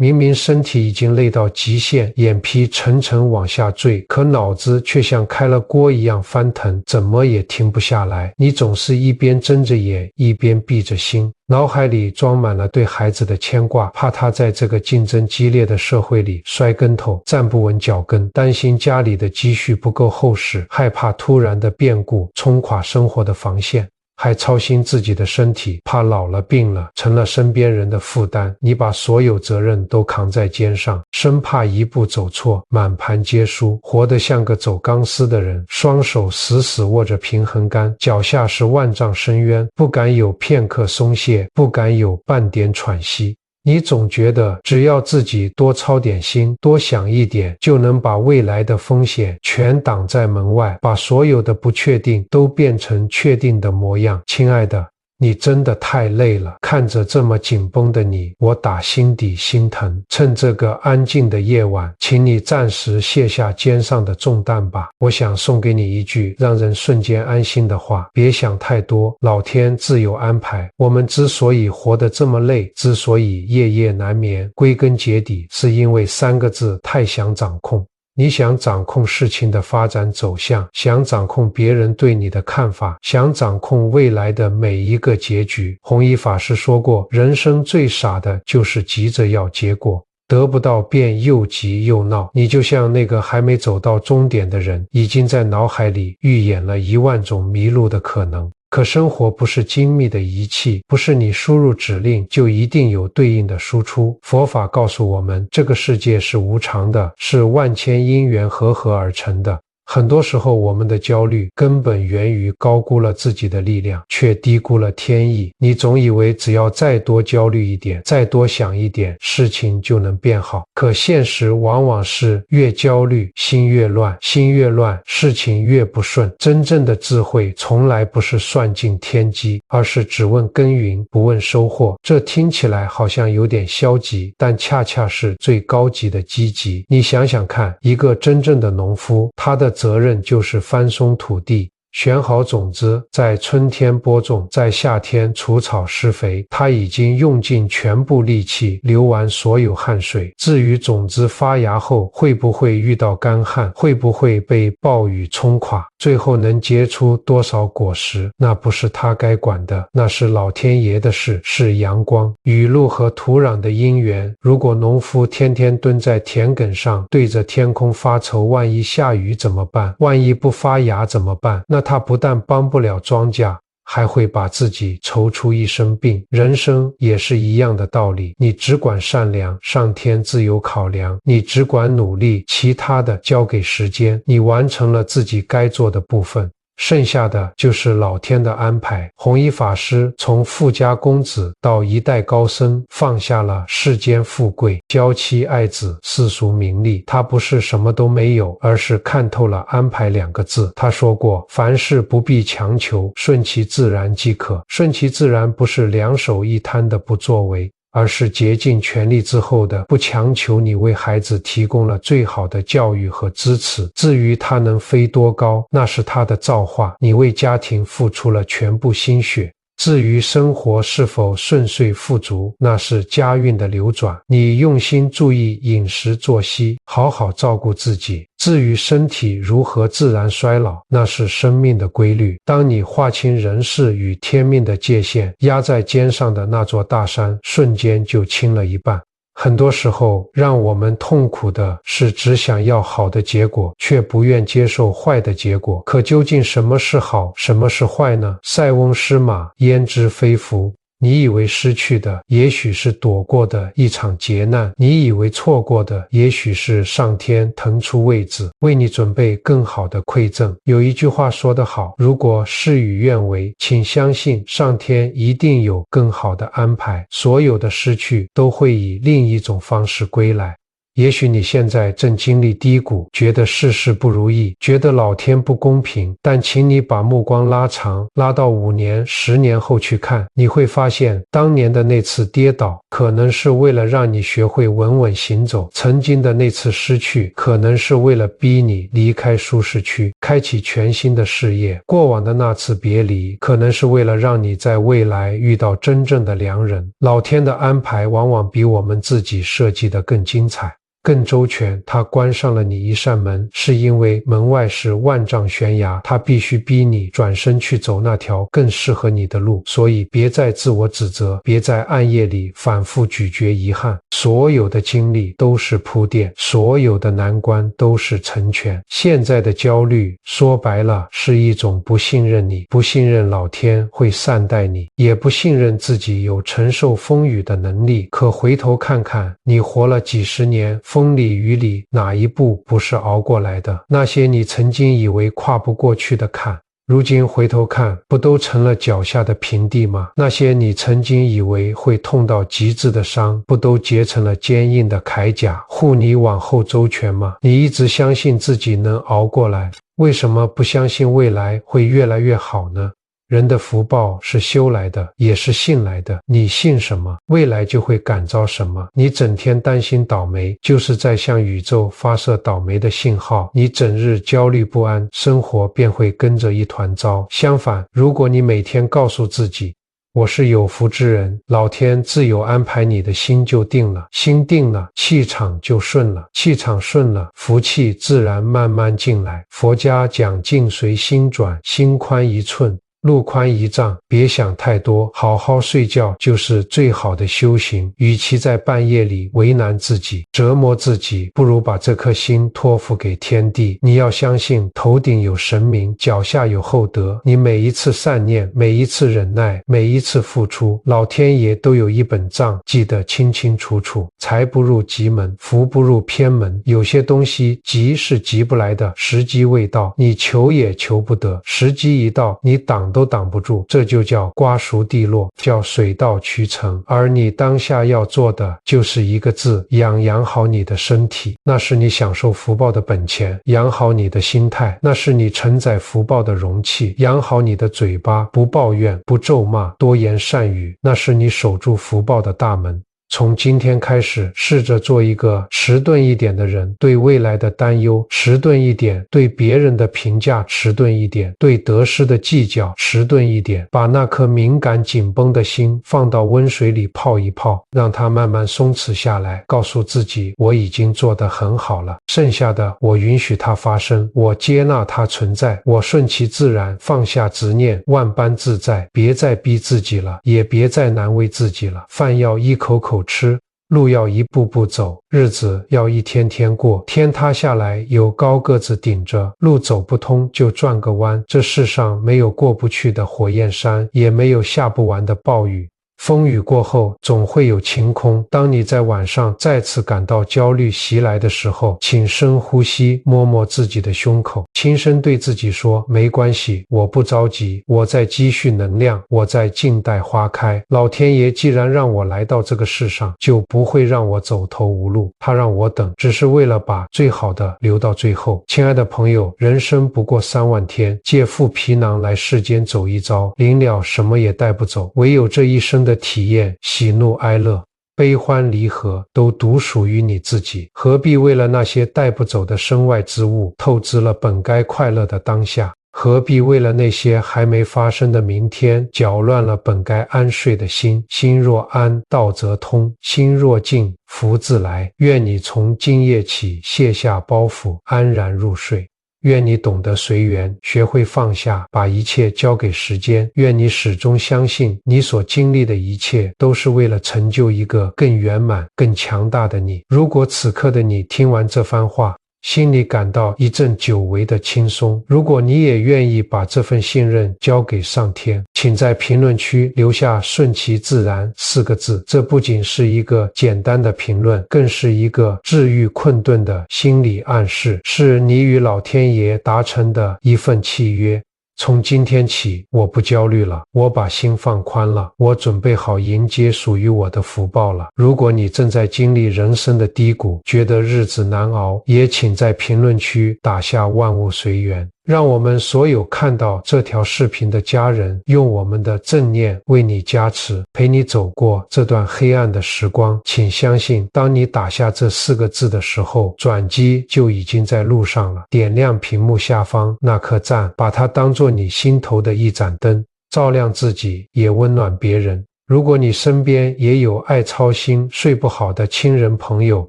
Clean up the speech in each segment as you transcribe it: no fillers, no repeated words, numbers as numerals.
明明身体已经累到极限，眼皮沉沉往下坠，可脑子却像开了锅一样翻腾，怎么也停不下来。你总是一边睁着眼，一边闭着心，脑海里装满了对孩子的牵挂，怕他在这个竞争激烈的社会里摔跟头，站不稳脚跟，担心家里的积蓄不够厚实，害怕突然的变故冲垮生活的防线，还操心自己的身体，怕老了病了成了身边人的负担。你把所有责任都扛在肩上，生怕一步走错，满盘皆输，活得像个走钢丝的人，双手死死握着平衡杆，脚下是万丈深渊，不敢有片刻松懈，不敢有半点喘息。你总觉得只要自己多操点心，多想一点，就能把未来的风险全挡在门外，把所有的不确定都变成确定的模样。亲爱的，你真的太累了，看着这么紧绷的你，我打心底心疼。趁这个安静的夜晚，请你暂时卸下肩上的重担吧。我想送给你一句让人瞬间安心的话：别想太多，老天自有安排。我们之所以活得这么累，之所以夜夜难眠，归根结底是因为3个字：太想掌控。你想掌控事情的发展走向，想掌控别人对你的看法，想掌控未来的每一个结局。弘一法师说过，人生最傻的就是急着要结果，得不到便又急又闹。你就像那个还没走到终点的人，已经在脑海里预演了10000种迷路的可能。可生活不是精密的仪器，不是你输入指令就一定有对应的输出。佛法告诉我们，这个世界是无常的，是万千因缘合而成的。很多时候我们的焦虑根本源于高估了自己的力量，却低估了天意。你总以为只要再多焦虑一点，再多想一点，事情就能变好。可现实往往是越焦虑心越乱，心越乱事情越不顺。真正的智慧从来不是算尽天机，而是只问耕耘不问收获。这听起来好像有点消极，但恰恰是最高级的积极。你想想看，一个真正的农夫，他的责任就是翻松土地，选好种子，在春天播种，在夏天除草施肥。他已经用尽全部力气，流完所有汗水。至于种子发芽后会不会遇到干旱，会不会被暴雨冲垮，最后能结出多少果实，那不是他该管的，那是老天爷的事，是阳光、雨露和土壤的因缘。如果农夫天天蹲在田埂上，对着天空发愁，万一下雨怎么办？万一不发芽怎么办？那他不但帮不了庄稼，还会把自己愁出一身病。人生也是一样的道理，你只管善良，上天自有考量；你只管努力，其他的交给时间。你完成了自己该做的部分，剩下的就是老天的安排。弘一法师从富家公子到一代高僧，放下了世间富贵、娇妻爱子、世俗名利。他不是什么都没有，而是看透了安排2个字。他说过，凡事不必强求，顺其自然即可。顺其自然不是两手一摊的不作为，而是竭尽全力之后的不强求。你为孩子提供了最好的教育和支持，至于他能飞多高，那是他的造化。你为家庭付出了全部心血，至于生活是否顺遂富足，那是家运的流转。你用心注意饮食作息，好好照顾自己。至于身体如何自然衰老，那是生命的规律。当你划清人世与天命的界限，压在肩上的那座大山瞬间就轻了一半。很多时候让我们痛苦的是只想要好的结果，却不愿接受坏的结果。可究竟什么是好，什么是坏呢？塞翁失马，焉知非福。你以为失去的，也许是躲过的一场劫难；你以为错过的，也许是上天腾出位置，为你准备更好的馈赠。有一句话说得好，如果事与愿违，请相信上天一定有更好的安排。所有的失去都会以另一种方式归来。也许你现在正经历低谷，觉得事事不如意，觉得老天不公平，但请你把目光拉长，拉到5年、10年后去看，你会发现当年的那次跌倒，可能是为了让你学会稳稳行走；曾经的那次失去，可能是为了逼你离开舒适区，开启全新的事业；过往的那次别离，可能是为了让你在未来遇到真正的良人。老天的安排往往比我们自己设计的更精彩，更周全。他关上了你一扇门，是因为门外是万丈悬崖，他必须逼你转身去走那条更适合你的路。所以别再自我指责，别在暗夜里反复咀嚼遗憾。所有的经历都是铺垫，所有的难关都是成全。现在的焦虑说白了是一种不信任你，不信任老天会善待你，也不信任自己有承受风雨的能力。可回头看看，你活了几十年，风里雨里，哪一步不是熬过来的？那些你曾经以为跨不过去的坎，如今回头看，不都成了脚下的平地吗？那些你曾经以为会痛到极致的伤，不都结成了坚硬的铠甲，护你往后周全吗？你一直相信自己能熬过来，为什么不相信未来会越来越好呢？人的福报是修来的，也是信来的。你信什么，未来就会感召什么。你整天担心倒霉，就是在向宇宙发射倒霉的信号。你整日焦虑不安，生活便会跟着一团糟。相反，如果你每天告诉自己，我是有福之人，老天自有安排，你的心就定了，心定了，气场就顺了，气场顺了，福气自然慢慢进来。佛家讲境随心转，心宽一寸，路宽一丈，别想太多，好好睡觉就是最好的修行。与其在半夜里为难自己，折磨自己，不如把这颗心托付给天地。你要相信头顶有神明，脚下有厚德。你每一次善念，每一次忍耐，每一次付出，老天爷都有一本账，记得清清楚楚。财不入急门，福不入偏门。有些东西急是急不来的，时机未到，你求也求不得，时机一到，你挡都挡不住，这就叫瓜熟蒂落，叫水到渠成。而你当下要做的就是一个字，养好你的身体，那是你享受福报的本钱；养好你的心态，那是你承载福报的容器；养好你的嘴巴，不抱怨，不咒骂，多言善语，那是你守住福报的大门。从今天开始，试着做一个迟钝一点的人，对未来的担忧迟钝一点，对别人的评价迟钝一点，对得失的计较迟钝一点，把那颗敏感紧绷的心放到温水里泡一泡，让它慢慢松弛下来，告诉自己我已经做得很好了，剩下的我允许它发生，我接纳它存在，我顺其自然，放下执念，万般自在。别再逼自己了，也别再难为自己了。饭要一口口吃，路要一步步走，日子要一天天过。天塌下来有高个子顶着，路走不通就转个弯。这世上没有过不去的火焰山，也没有下不完的暴雨。风雨过后总会有晴空。当你在晚上再次感到焦虑袭来的时候，请深呼吸，摸摸自己的胸口，轻声对自己说，没关系，我不着急，我在积蓄能量，我在静待花开。老天爷既然让我来到这个世上，就不会让我走投无路，他让我等，只是为了把最好的留到最后。亲爱的朋友，人生不过3万天，借副皮囊来世间走一遭，临了什么也带不走，唯有这一生的体验，喜怒哀乐，悲欢离合，都独属于你自己。何必为了那些带不走的身外之物，透支了本该快乐的当下？何必为了那些还没发生的明天，搅乱了本该安睡的心？心若安，道则通；心若静，福自来。愿你从今夜起卸下包袱，安然入睡。愿你懂得随缘，学会放下，把一切交给时间。愿你始终相信，你所经历的一切都是为了成就一个更圆满、更强大的你。如果此刻的你听完这番话，心里感到一阵久违的轻松，如果你也愿意把这份信任交给上天，请在评论区留下顺其自然4个字。这不仅是一个简单的评论，更是一个治愈困顿的心理暗示，是你与老天爷达成的一份契约。从今天起，我不焦虑了，我把心放宽了，我准备好迎接属于我的福报了。如果你正在经历人生的低谷，觉得日子难熬，也请在评论区打下万物随缘。让我们所有看到这条视频的家人，用我们的正念为你加持，陪你走过这段黑暗的时光。请相信，当你打下这4个字的时候，转机就已经在路上了。点亮屏幕下方那颗赞，把它当作你心头的一盏灯，照亮自己，也温暖别人。如果你身边也有爱操心、睡不好的亲人朋友，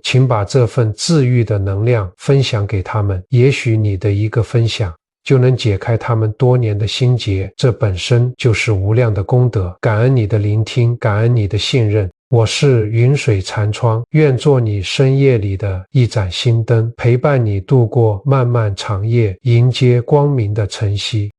请把这份治愈的能量分享给他们。也许你的一个分享就能解开他们多年的心结，这本身就是无量的功德。感恩你的聆听，感恩你的信任。我是云水禅窗，愿做你深夜里的一盏心灯，陪伴你度过漫漫长夜，迎接光明的晨曦。